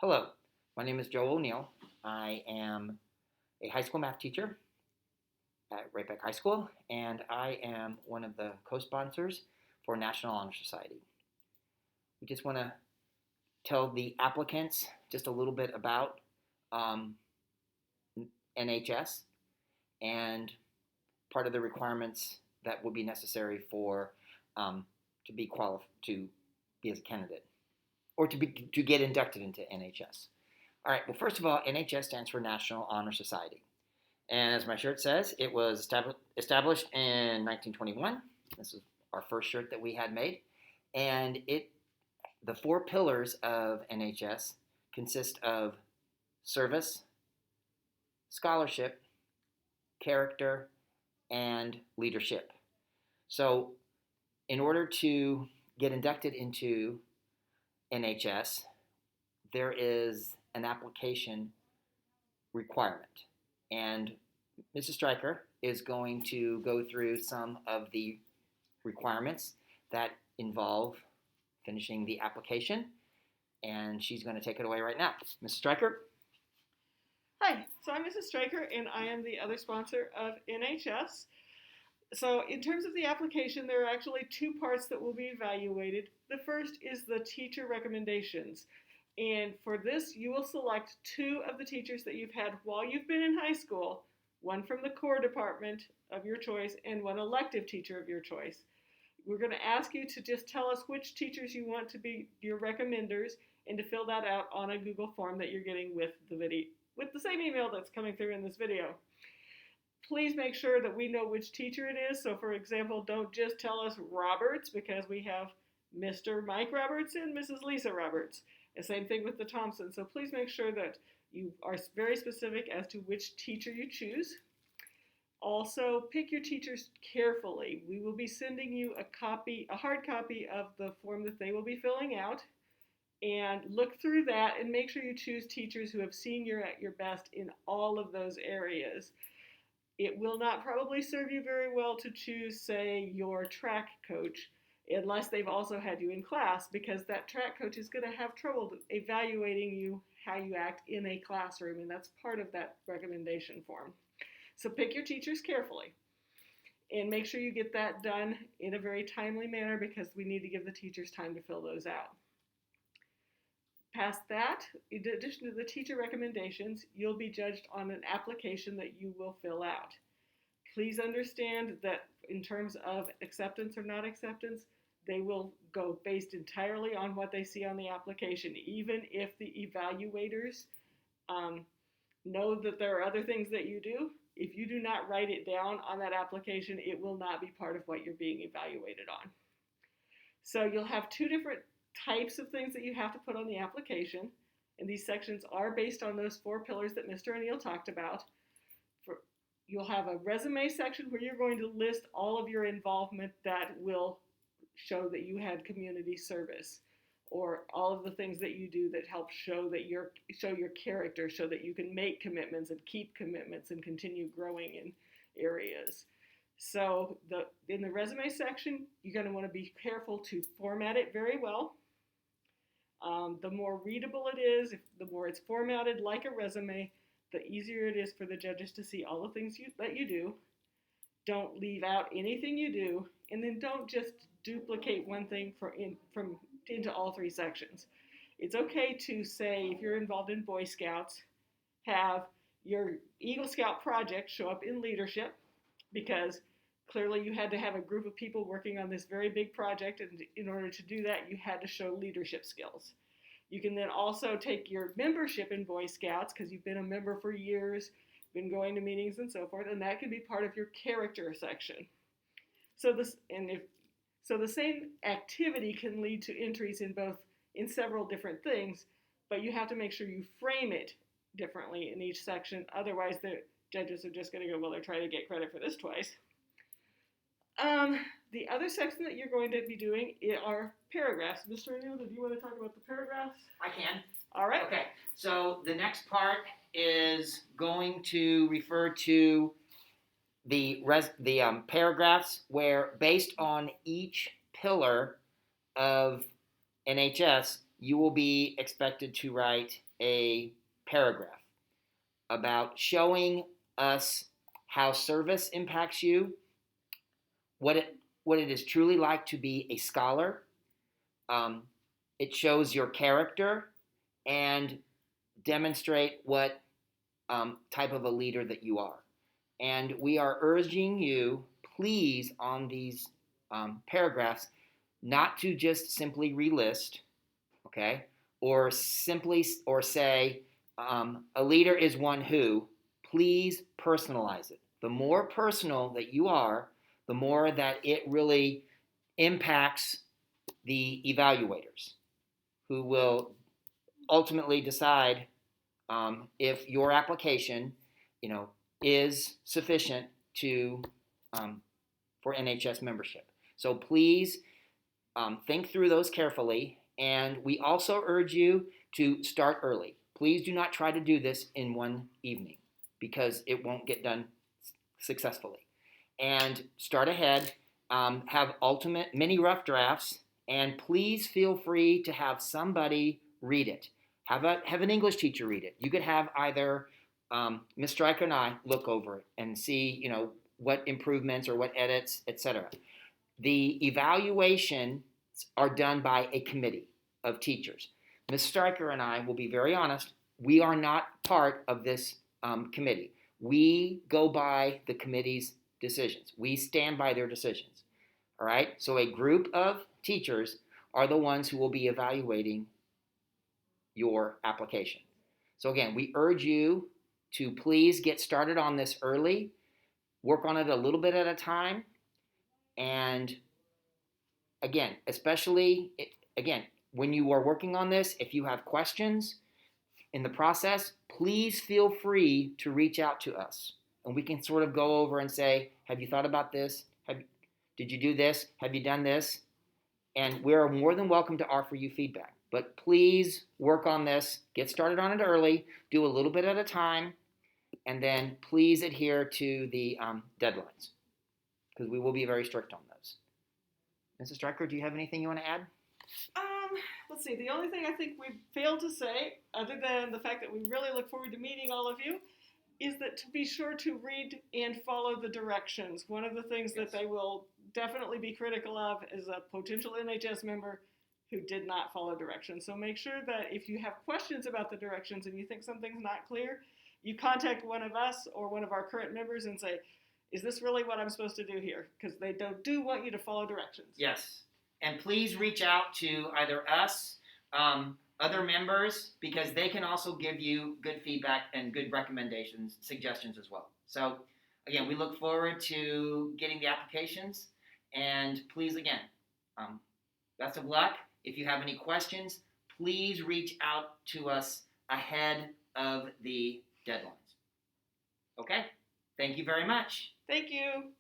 Hello, my name is Joe O'Neill. I am a high school math teacher at Right High School, and I am one of the co-sponsors for National Honor Society. We just want to tell the applicants just a little bit about um, NHS and part of the requirements that will be necessary for to be to be as a candidate or to get inducted into NHS. All right. Well, first of all, NHS stands for National Honor Society. And as my shirt says, it was established in 1921. This is our first shirt that we had made. And the four pillars of NHS consist of service, scholarship, character, and leadership. So in order to get inducted into NHS, there is an application requirement. And Mrs. Stryker is going to go through some of the requirements that involve finishing the application, and she's going to take it away right now. Mrs. Stryker? Hi, so I'm Mrs. Stryker, and I am the other sponsor of NHS. So in terms of the application, there are actually two parts that will be evaluated. The first is the teacher recommendations. And for this, you will select two of the teachers that you've had while you've been in high school, one from the core department of your choice and one elective teacher of your choice. We're going to ask you to just tell us which teachers you want to be your recommenders and to fill that out on a Google form that you're getting with the same email that's coming through in this video. Please make sure that we know which teacher it is. So for example, don't just tell us Roberts, because we have Mr. Mike Roberts and Mrs. Lisa Roberts. The same thing with the Thompson. So please make sure that you are very specific as to which teacher you choose. Also, pick your teachers carefully. We will be sending you a hard copy of the form that they will be filling out. And look through that and make sure you choose teachers who have seen you at your best in all of those areas. It will not probably serve you very well to choose, say, your track coach, unless they've also had you in class, because that track coach is going to have trouble evaluating you, how you act in a classroom, and that's part of that recommendation form. So pick your teachers carefully and make sure you get that done in a very timely manner, because we need to give the teachers time to fill those out. Past that, in addition to the teacher recommendations, you'll be judged on an application that you will fill out. Please understand that in terms of acceptance or not acceptance, they will go based entirely on what they see on the application. Even if the evaluators know that there are other things that you do, if you do not write it down on that application, it will not be part of what you're being evaluated on. So you'll have two different types of things that you have to put on the application, and these sections are based on those four pillars that Mr. O'Neill talked about. You'll have a resume section where you're going to list all of your involvement that will show that you had community service, or all of the things that you do that help show your character, so that you can make commitments and keep commitments and continue growing in areas. So in the resume section, you're going to want to be careful to format it very well. The more readable it is, the more it's formatted like a resume, the easier it is for the judges to see all the things that you do. Don't leave out anything you do, and then don't just duplicate one thing into all three sections. It's okay to say, if you're involved in Boy Scouts, have your Eagle Scout project show up in leadership, because clearly you had to have a group of people working on this very big project, and in order to do that, you had to show leadership skills. You can then also take your membership in Boy Scouts, because you've been a member for years, been going to meetings and so forth, and that can be part of your character section. So the same activity can lead to entries in several different things, but you have to make sure you frame it differently in each section. Otherwise, the judges are just going to go, well, they're trying to get credit for this twice. The other section that you're going to be doing are paragraphs. Mr. O'Neill, do you want to talk about the paragraphs? I can. All right. Okay. So the next part is going to refer to the paragraphs where, based on each pillar of NHS, you will be expected to write a paragraph about showing us how service impacts you, what it is truly like to be a scholar. It shows your character and demonstrate what type of a leader that you are. And we are urging you, please, on these paragraphs, not to just simply relist, okay, or say a leader is one who. Please personalize it. The more personal that you are, the more that it really impacts the evaluators, who will ultimately decide if your application, is sufficient for NHS membership. So please think through those carefully, and we also urge you to start early. Please do not try to do this in one evening, because it won't get done successfully. And start ahead, have many rough drafts, and please feel free to have somebody read it. Have an English teacher read it. You could have either Ms. Stryker and I look over it and see, what improvements or what edits, etc. The evaluations are done by a committee of teachers. Ms. Stryker and I will be very honest, we are not part of this committee. We go by the committee's decisions. We stand by their decisions. All right? So a group of teachers are the ones who will be evaluating your application. So again, we urge you to please get started on this early, work on it a little bit at a time, and again, when you are working on this, if you have questions in the process, please feel free to reach out to us. And we can sort of go over and say, have you thought about this? Did you do this? Have you done this? And we're more than welcome to offer you feedback. But please work on this, get started on it early, do a little bit at a time, and then please adhere to the deadlines, because we will be very strict on those. Mrs. Stryker, do you have anything you want to add? Let's see. The only thing I think we failed to say, other than the fact that we really look forward to meeting all of you, is that to be sure to read and follow the directions. One of the things that they will definitely be critical of is a potential NHS member who did not follow directions. So make sure that if you have questions about the directions and you think something's not clear, you contact one of us or one of our current members and say, is this really what I'm supposed to do here? Because they do want you to follow directions. Yes. And please reach out to either us, other members, because they can also give you good feedback and good recommendations, suggestions as well. So again, we look forward to getting the applications. And please, again, best of luck. If you have any questions, please reach out to us ahead of the deadlines. Okay? Thank you very much. Thank you.